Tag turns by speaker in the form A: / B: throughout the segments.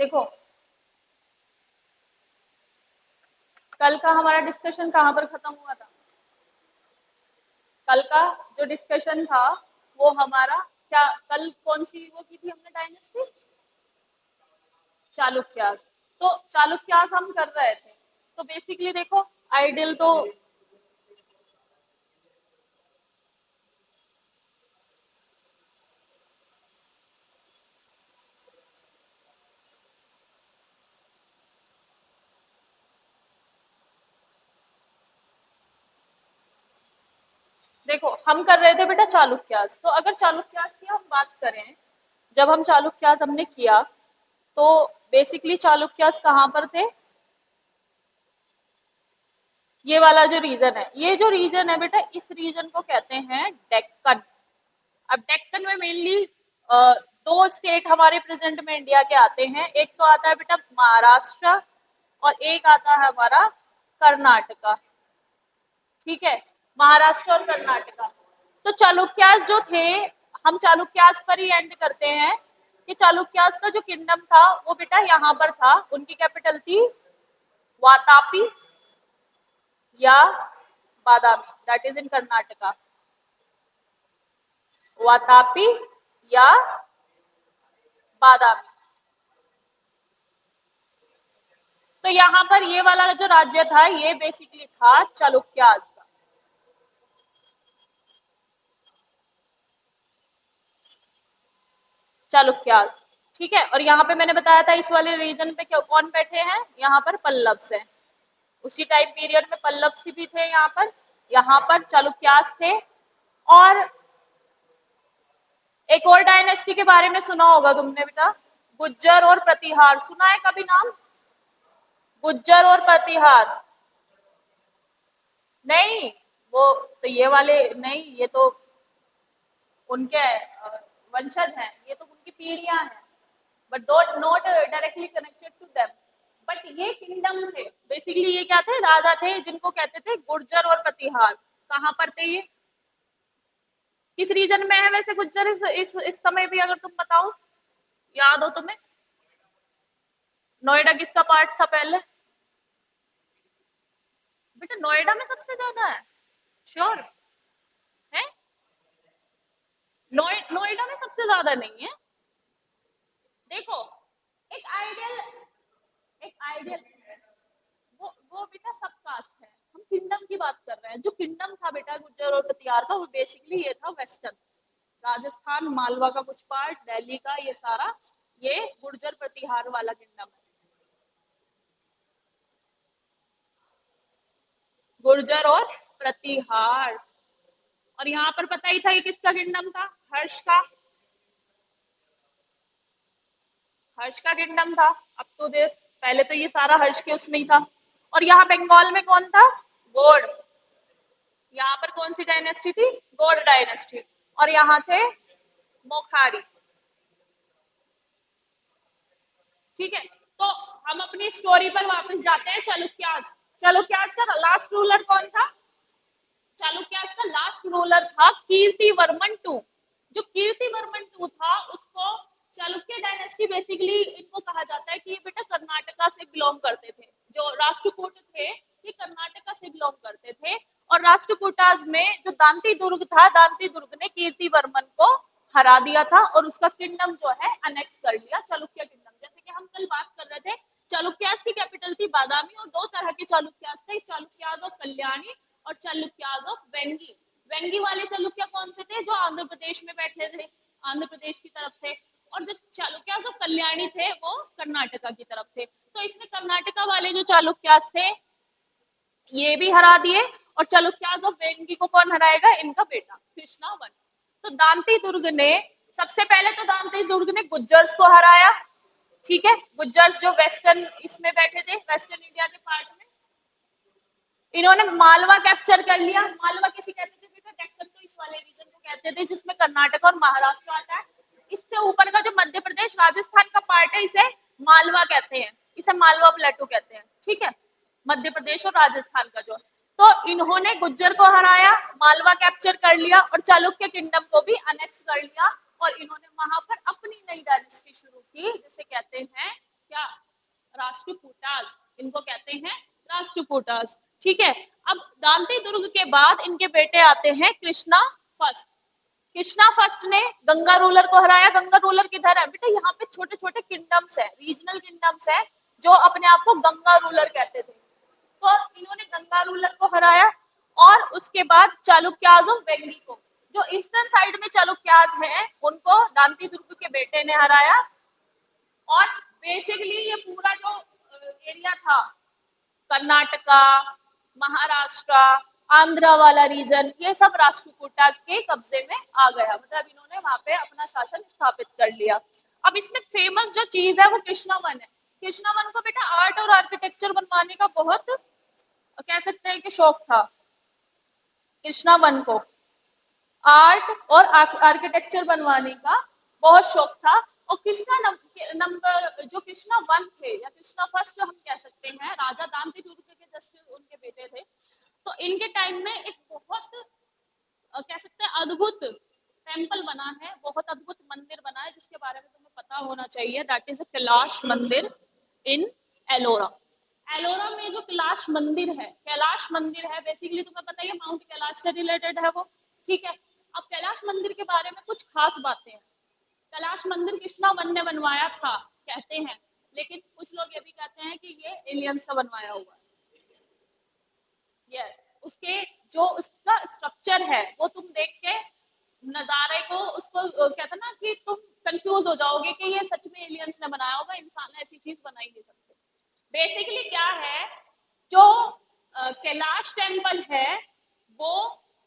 A: देखो, कल का हमारा डिस्कशन कहाँ पर खत्म हुआ था? कल का जो डिस्कशन था वो हमारा क्या, कल कौन सी वो की थी हमने डायनेस्टी? चालुक्यास। तो चालुक्यास हम कर रहे थे। तो बेसिकली देखो, आइडियल तो देखो हम कर रहे थे बेटा चालुक्यास। तो अगर चालुक्यास की हम बात करें, जब हम चालुक्यास हमने किया तो बेसिकली चालुक्यास कहाँ पर थे? ये वाला जो रीजन है, ये जो रीजन है बेटा, इस रीजन को कहते हैं डेक्कन। अब डेक्कन में मेनली दो स्टेट हमारे प्रेजेंट में इंडिया के आते हैं। एक तो आता है बेटा महाराष्ट्र और एक आता है हमारा कर्नाटका। ठीक है, महाराष्ट्र और कर्नाटका। तो चालुक्यास जो थे, हम चालुक्यास पर ही एंड करते हैं कि चालुक्यास का जो किंगडम था वो बेटा यहाँ पर था। उनकी कैपिटल थी वातापी या Badami, that is in Karnataka. Vatapi या बादामी। तो यहाँ पर ये वाला जो राज्य था ये बेसिकली था चालुक्यास का। चालुक्यास, ठीक है। और यहाँ पे मैंने बताया था इस वाले रीजन पे क्या कौन बैठे हैं, यहाँ पर पल्लव्स हैं। उसी टाइम पीरियड में पल्लव्स भी थे यहाँ पर चालुक्यास थे। और एक और डायनेस्टी के बारे में सुना होगा तुमने बेटा, गुज्जर और प्रतिहार, सुना है कभी नाम? गुज्जर और प्रतिहार? नहीं, वो तो ये वाले नहीं, ये तो उनके वंशज हैं, ये तो उनकी पीढ़ियां हैं, but not directly connected to them. But ये किंगडम थे बेसिकली। ये क्या थे? राजा थे जिनको कहते थे गुर्जर और प्रतिहार। कहाँ पर थे ये? किस रीजन में है वैसे गुज्जर इस समय भी, अगर तुम बताओ, याद हो तुम्हें? नोएडा किसका पार्ट था पहले? बेटा नोएडा में सबसे ज्यादा है, श्योर है? नोएडा में सबसे ज्यादा नहीं है। देखो, एक आइडियल, एक आइडियल, वो बेटा सब कास्ट है। हम किंगडम की बात कर रहे हैं। जो किंगडम था बेटा गुज्जर और कतियार का, वो बेसिकली ये था वेस्टर्न राजस्थान, मालवा का कुछ पार्ट, दिल्ली का, ये सारा ये गुर्जर प्रतिहार वाला किंगडम है। गुर्जर और प्रतिहार। और यहाँ पर पता ही था ये किसका किंगडम था? हर्ष का। हर्ष का किंगडम था अप टू दिस। पहले तो ये सारा हर्ष के उसमें ही था। और यहाँ बंगाल में कौन था? गोड। यहाँ पर कौन सी डायनेस्टी थी? गोड डायनेस्टी। और यहाँ थे मोखारी। ठीक है, तो हम अपनी स्टोरी पर वापस जाते हैं। चालुक्यास, चालुक्यास का लास्ट रूलर कौन था? चालुक्यास का लास्ट रूलर था कीर्तिवर्मन टू। जो कीर्तिवर्मन टू था उसको चालुक्य डायनेस्टी बेसिकली इनको कहा जाता है कि ये बेटा कर्नाटका से बिलोंग करते थे। जो राष्ट्रकूट थे ये कर्नाटका से बिलोंग करते थे। और राष्ट्रकूटाज में जो दांती दुर्ग था, दांती दुर्ग ने कीर्तिवर्मन को हरा दिया था और उसका किंगडम जो है अनेक्स कर लिया, चालुक्य किंगडम। जैसे कि हम कल बात कर रहे थे, चालुक्यास की कैपिटल थी बादामी। और दो तरह के चालुक्यास थे, चालुक्यास ऑफ कल्याणी और चालुक्यास ऑफ वेंगी। वेंगी वाले चालुक्य कौन से थे? जो आंध्र प्रदेश में बैठे थे, आंध्र प्रदेश की तरफ थे। और जो चालुक्यास ऑफ कल्याणी थे वो कर्नाटका की तरफ थे। तो इसमें कर्नाटका वाले जो चालुक्यास थे ये भी हरा दिए। और चालुक्यास ऑफ वेंगी को कौन हराएगा? इनका बेटा कृष्णा वन। तो दांती दुर्ग ने, सबसे पहले तो दांती दुर्ग ने गुज्जर्स को हराया। ठीक है, गुज्जर्स जो वेस्टर्न इसमें बैठे थे, वेस्टर्न इंडिया के पार्ट में। इन्होंने मालवा कैप्चर कर लिया। मालवा किसे कहते थे बेटा? डेक्कन को इस वाले रीजन को कहते थे जिसमें कर्नाटक और महाराष्ट्र आता है। इससे ऊपर का जो मध्य प्रदेश राजस्थान का पार्ट है इसे मालवा कहते हैं, इसे मालवा प्लेटू कहते हैं। ठीक है, मध्य प्रदेश और राजस्थान का जो, तो इन्होंने गुज्जर को हराया, मालवा कैप्चर कर लिया और चालुक्य किंगडम को भी अनेक्स कर लिया। और इन्होंने वहां पर अपनी नई डायनेस्टी शुरू की जिसे कहते हैं क्या? राष्ट्रकूटास, इनको कहते हैं राष्ट्रकूटास। ठीक है, अब दांती दुर्ग के बाद इनके बेटे आते हैं कृष्णा फर्स्ट। कृष्णा फर्स्ट ने गंगा रूलर को हराया। गंगा रूलर किधर है बेटा, यहाँ पे छोटे छोटे किंगडम्स है, रीजनल किंगडम्स है, जो अपने आप को गंगा रूलर कहते थे। तो इन्होंने गंगा रूलर को हराया और उसके बाद चालुक्याज और वेंगी को, जो ईस्टर्न साइड में चालुक्याज हैं, उनको दांती दुर्ग के बेटे ने हराया। और बेसिकली ये पूरा जो एरिया था, कर्नाटका, महाराष्ट्र, आंध्र वाला रीजन, ये सब राष्ट्रकूटा के कब्जे में आ गया, मतलब इन्होंने वहां पे अपना शासन स्थापित कर लिया। अब इसमें फेमस जो चीज है वो कृष्णावन है। कृष्णावन को बेटा आर्ट और आर्किटेक्चर बनवाने का बहुत, कह सकते हैं कि शौक था। कृष्णावन को आर्ट और आर्किटेक्चर बनवाने का बहुत शौक था। और कृष्णा नंबर जो कृष्णा वन थे या कृष्णा फर्स्ट जो हम कह सकते हैं, राजा दांती दुर्ग के जस्ट उनके बेटे थे। तो इनके टाइम में एक बहुत कह सकते हैं अद्भुत टेम्पल बना है, बहुत अद्भुत मंदिर बना है, जिसके बारे में तुम्हें पता होना चाहिए। दैट इज कैलाश मंदिर इन एलोरा। एलोरा में जो कैलाश मंदिर है, कैलाश मंदिर है, बेसिकली तुम्हें पता ही है माउंट कैलाश से रिलेटेड है वो। ठीक है, अब कैलाश मंदिर के बारे में कुछ खास बातें हैं। कैलाश मंदिर कृष्णा वन ने बनवाया था कहते हैं, लेकिन कुछ लोग ये भी कहते हैं कि ये एलियंस का बनवाया हुआ है। यस, उसके जो उसका स्ट्रक्चर है वो तुम देख के नजारे को उसको कहते ना कि तुम कंफ्यूज हो जाओगे कि ये सच में एलियंस ने बनाया होगा, इंसान ऐसी चीज बना ही नहीं सकते। बेसिकली क्या है, जो कैलाश टेम्पल है वो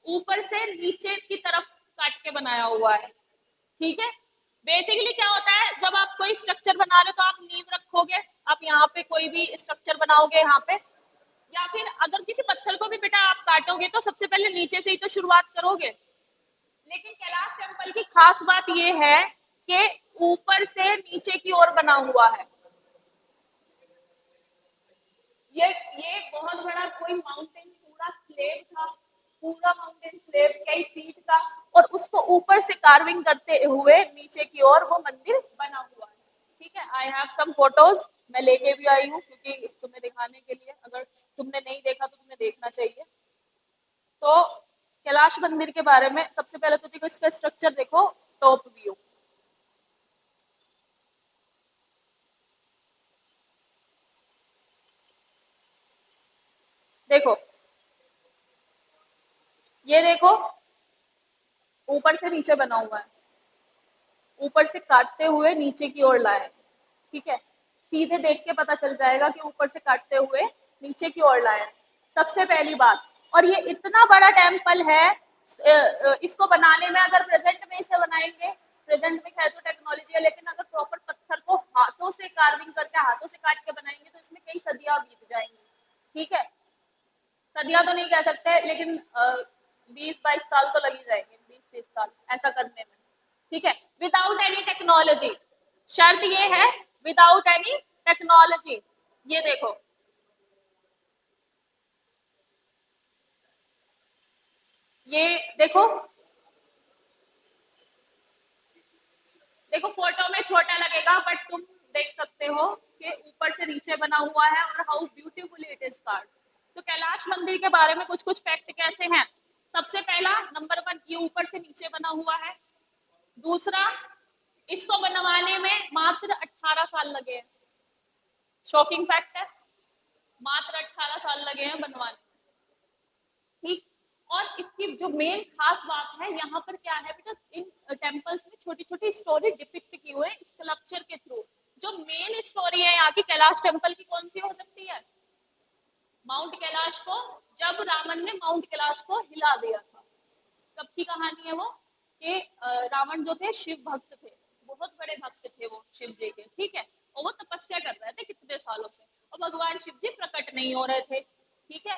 A: ऊपर से नीचे की तरफ काट के बनाया हुआ है। ठीक है, बेसिकली क्या होता है, जब आप कोई स्ट्रक्चर बना रहे हो तो आप नींव रखोगे, आप यहाँ पे कोई भी स्ट्रक्चर बनाओगे यहाँ पे, या फिर अगर किसी पत्थर को भी बेटा आप काटोगे तो सबसे पहले नीचे से ही तो शुरुआत करोगे। लेकिन कैलाश टेम्पल की खास बात यह है कि ऊपर से नीचे की ओर बना हुआ है। ये बहुत बड़ा कोई माउंटेन पूरा स्लेब था, पूरा माउंटेन स्लेब कई फीट का, और उसको ऊपर से कार्विंग करते हुए नीचे की ओर वो मंदिर बना हुआ है। ठीक है, आई हैव सम फोटोज, मैं लेके भी आई हूँ क्योंकि तुम्हें दिखाने के लिए, अगर तुमने नहीं देखा तो तुम्हें देखना चाहिए। तो कैलाश मंदिर के बारे में सबसे पहले तो देखो इसका स्ट्रक्चर देखो, टॉप व्यू देखो, ये देखो ऊपर से नीचे बना हुआ है, ऊपर से काटते हुए नीचे की ओर लाए। ठीक है, सीधे देख के पता चल जाएगा कि ऊपर से काटते हुए नीचे की ओर लाए, सबसे पहली बात। और ये इतना बड़ा टेम्पल है, इसको बनाने में अगर प्रेजेंट में इसे बनाएंगे, प्रेजेंट में खैर तो टेक्नोलॉजी है, लेकिन अगर प्रॉपर पत्थर को हाथों से कार्विंग करके हाथों से काट के बनाएंगे तो इसमें कई सदियां बीत जाएंगी। ठीक है, सदियां तो नहीं कह सकते, लेकिन 20-22 साल तो लगी जाएंगे, 20-30 साल ऐसा करने में। ठीक है, विदाउट एनी टेक्नोलॉजी, शर्त ये है विदाउट एनी टेक्नोलॉजी। ये देखो, ये देखो, देखो फोटो में छोटा लगेगा बट तुम देख सकते हो कि ऊपर से नीचे बना हुआ है और how beautiful it is called. तो कैलाश मंदिर के बारे में कुछ कुछ फैक्ट कैसे हैं। सबसे पहला नंबर 1, ये ऊपर से नीचे बना हुआ है। दूसरा, इसको बनवाने में मात्र 18 साल लगे हैं। शॉकिंग फैक्ट है, मात्र 18 साल लगे हैं बनवाने। ठीक, और इसकी जो मेन खास बात है यहाँ पर क्या है बेटा, इन टेम्पल्स में छोटी छोटी स्टोरी डिपिक्ट की हुई स्कल्पचर के थ्रू। जो मेन स्टोरी है यहाँ की कैलाश टेम्पल की, कौन सी हो सकती है, माउंट कैलाश को, जब रावण ने माउंट कैलाश को हिला दिया था, कब की कहानी है वो, कि रावण जो थे शिव भक्त थे, बहुत बड़े भक्त थे वो शिव जी के। ठीक है, और वो तपस्या कर रहे थे कितने सालों से, और भगवान शिव जी प्रकट नहीं हो रहे थे। ठीक है,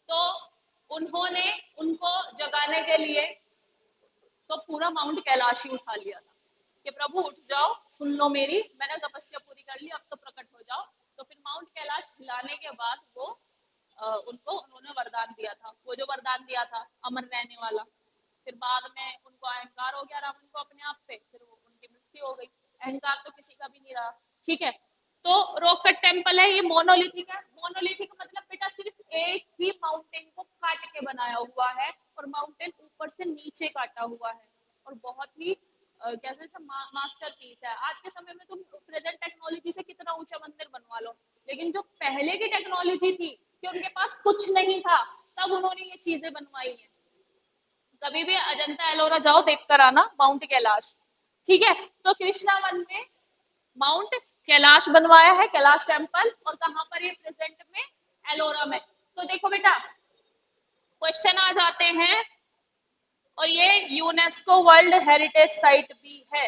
A: तो उन्होंने उनको जगाने के लिए तो पूरा माउंट कैलाश ही उठा लिया था कि प्रभु उठ जाओ, सुन लो मेरी, मैंने तपस्या पूरी कर ली, अब तो प्रकट हो जाओ। तो फिर माउंट कैलाश हिलाने के बाद वो उनको उन्होंने वरदान दिया था, वो जो वरदान दिया था अमर रहने वाला। फिर बाद में उनको अहंकार हो गया रावण को अपने आप पे, फिर वो उनकी मृत्यु हो गई। अहंकार तो किसी का भी नहीं रहा। ठीक है, तो रॉक कट टेम्पल है, ये मोनोलिथिक है। मोनोलिथिक मतलब बेटा सिर्फ एक ही माउंटेन को काट के बनाया हुआ है, और माउंटेन ऊपर से नीचे काटा हुआ है, और बहुत ही क्या कहते हैं मास्टरपीस है। आज के समय में तुम प्रेजेंट टेक्नोलॉजी से कितना ऊंचा मंदिर बनवा लो, लेकिन जो पहले की टेक्नोलॉजी थी कि उनके पास कुछ नहीं था, तब उन्होंने ये चीजें बनवाई हैं। कभी भी अजंता एलोरा जाओ, देख कर आना माउंट कैलाश। ठीक है, तो कृष्णा वन में माउंट कैलाश बनवाया है, कैलाश टेम्पल, और कहां पर ये प्रेजेंट में, एलोरा में। तो देखो बेटा, क्वेश्चन आ जाते हैं, और ये यूनेस्को वर्ल्ड हेरिटेज साइट भी है।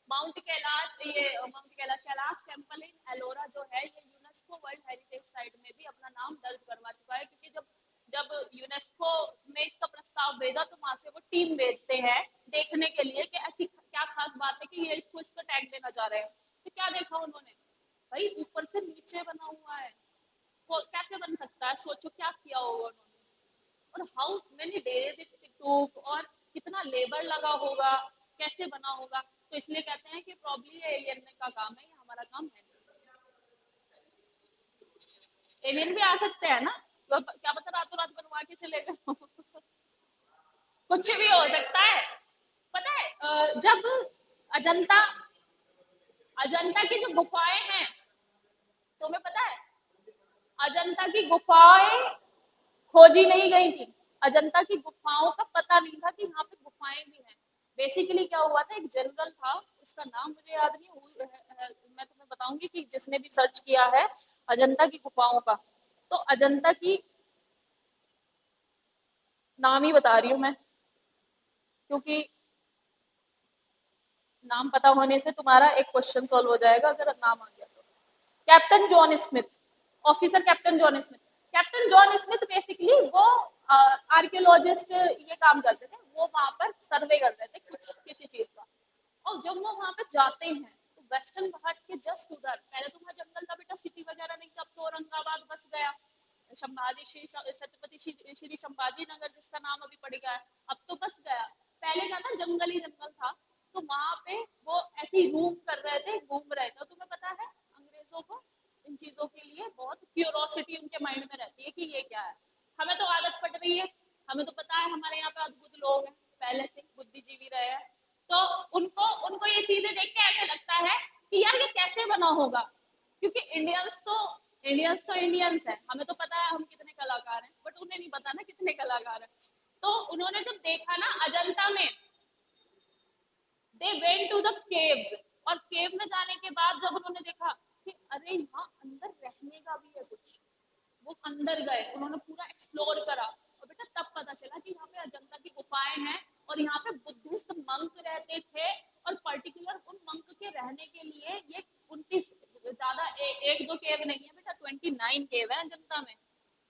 A: माउंट कैलाश, ये mount Kailash, Kailash temple in Ellora जो है, ये यूनेस्को वर्ल्ड हेरिटेज साइट में भी अपना नाम दर्ज करवा चुका है, क्योंकि जब जब यूनेस्को ने इसका प्रस्ताव भेजा, तो वहां से वो टीम भेजते हैं देखने के लिए कि ऐसी क्या खास बात है कि ये इसको टैग देना चाह रहे हैं। तो क्या देखा उन्होंने, भाई ऊपर से नीचे बना हुआ है, वो कैसे बन सकता है, सोचो क्या किया होगा उन्होंने, और how many days it took, और कितना लेबर लगा होगा, कैसे बना होगा। तो इसलिए कहते हैं कि प्रॉब्ली ये एलियन का काम है, ये हमारा काम है। एलियन भी आ सकते हैं ना, तो क्या पता रातों रात बनवा के चले गए कुछ भी हो सकता है। पता है जब अजंता अजंता की जो गुफाएं हैं, तुम्हें पता है अजंता की गुफाएं खोजी नहीं गई थी, अजंता की गुफाओं का पता नहीं था कि यहाँ पे गुफाएं भी हैं। बेसिकली क्या हुआ था, एक जनरल था, उसका नाम मुझे याद नहीं मैं तुम्हें बताऊंगी कि जिसने भी सर्च किया है अजंता की गुफाओं का, तो अजंता की नाम ही बता रही हूँ मैं, क्योंकि नाम पता होने से तुम्हारा एक क्वेश्चन सॉल्व हो जाएगा अगर नाम आ गया तो। Captain John Smith, officer captain John Smith. Captain John Smith basically वो आर्कियोलॉजिस्ट ये काम करते थे, वो वहां पर सर्वे करते थे कुछ किसी चीज का, और जब वो वहां पे जाते हैं तो वेस्टर्न घाट के जस्ट उधर, पहले तो वहां जंगल था बेटा, सिटी वगैरह नहीं था, अब तो औरंगाबाद बस गया, संभाजी श्री छत्रपति श्री संभाजी नगर जिसका नाम अभी पड़ गया है, अब तो बस गया। पहले क्या था, जंगल ही जंगल था। तो वहां पे वो ऐसे ही रूम कर रहे थे, घूम रहे थे। तुम्हें पता है अंग्रेजों को इन चीजों के लिए बहुत क्यूरोसिटी उनके माइंड में रहती है कि ये क्या है। हमें तो आदत पड़ रही है, हमें तो पता है हमारे यहाँ पे अद्भुत लोग हैं, पहले से बुद्धिजीवी रहे हैं, तो उनको उनको ये चीजें देख के ऐसे लगता है कि यार ये कैसे बना होगा, क्योंकि इंडियंस तो इंडियंस है, हमें तो पता है हम कितने कलाकार हैं, बट उन्हें नहीं पता ना कितने कलाकार हैं। तो उन्होंने जब देखा ना अजंता में, they went to the caves, और केव में जाने के बाद जब उन्होंने देखा कि अरे यहाँ अंदर रहने का भी है कुछ, वो अंदर गए, उन्होंने पूरा एक्सप्लोर करा, और बेटा तब पता चला कि यहाँ पे अजंता की गुफाएं हैं, और यहाँ पे बुद्धिस्ट मंक रहते थे, और पर्टिकुलर उन मंक के रहने के लिए ये 29 ज्यादा एक दो केव नहीं है बेटा, 29 केव है अजंता में,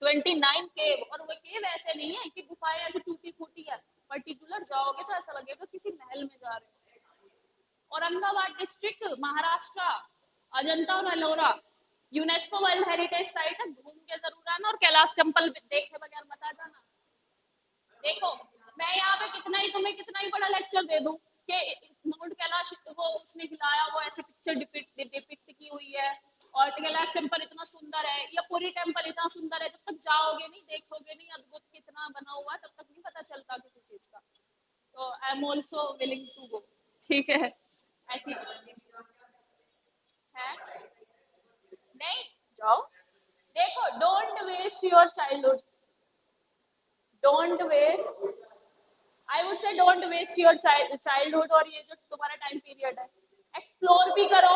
A: 29 केव। और वो केव ऐसे नहीं है कि गुफाएं ऐसे टूटी फूटी है, पर्टिकुलर जाओगे तो ऐसा लगेगा किसी महल में जा रहे हो। औरंगाबाद डिस्ट्रिक्ट महाराष्ट्र, अजंता और Ellora UNESCO world heritage site है, घूम के जरूर आना, और कैलाश टेम्पल देखे बगैर मत आ जाना। देखो मैं यहाँ पे कितना ही बड़ा लेक्चर दे दूं कि माउंट कैलाश वो उसने हिलाया, वो ऐसे पिक्चर डिपिक्ट की हुई है, और कैलाश टेम्पल इतना सुंदर है, या पूरी टेम्पल इतना सुंदर है, जब तक जाओगे नहीं, देखोगे नहीं अद्भुत कितना बना हुआ, तब तक नहीं पता चलता किसी चीज का। तो I am also willing to go, ठीक है, ऐसी है नहीं, जाओ देखो, don't waste your childhood, don't waste, I would say don't waste your childhood, और ये जो तुम्हारा टाइम पीरियड है, एक्सप्लोर भी करो,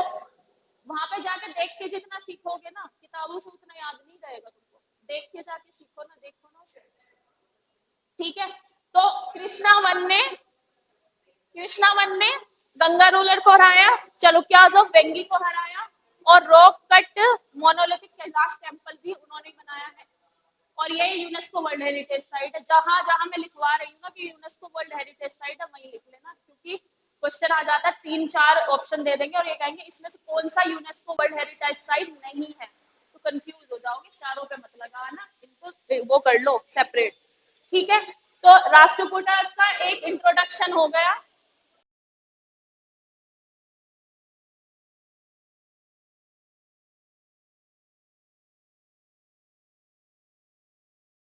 A: वहां पे जाके देख के जितना सीखोगे ना, किताबों से उतना याद नहीं रहेगा तुमको, देख के जाके सीखो ना, देखो ना उसे। ठीक है, तो कृष्णा वन ने गंगा रूलर को हराया, चालुक्याज ऑफ वेंगी को हराया, और rock cut monolithic Kailash temple भी उन्होंने बनाया है। और ये यूनेस्को वर्ल्ड हेरिटेज साइट है, जहां जहां मैं लिखवा रही हूँ ना कि यूनेस्को वर्ल्ड हेरिटेज साइट है, वहीं लिख लेना, क्योंकि क्वेश्चन आ जाता है 3-4 ऑप्शन दे देंगे और ये कहेंगे इसमें से कौन सा यूनेस्को वर्ल्ड हेरिटेज साइट नहीं है, तो कंफ्यूज हो जाओगे, चारों पे मत लगाना, इनको वो कर लो सेपरेट। ठीक है, तो राष्ट्रकूटा का एक इंट्रोडक्शन हो गया,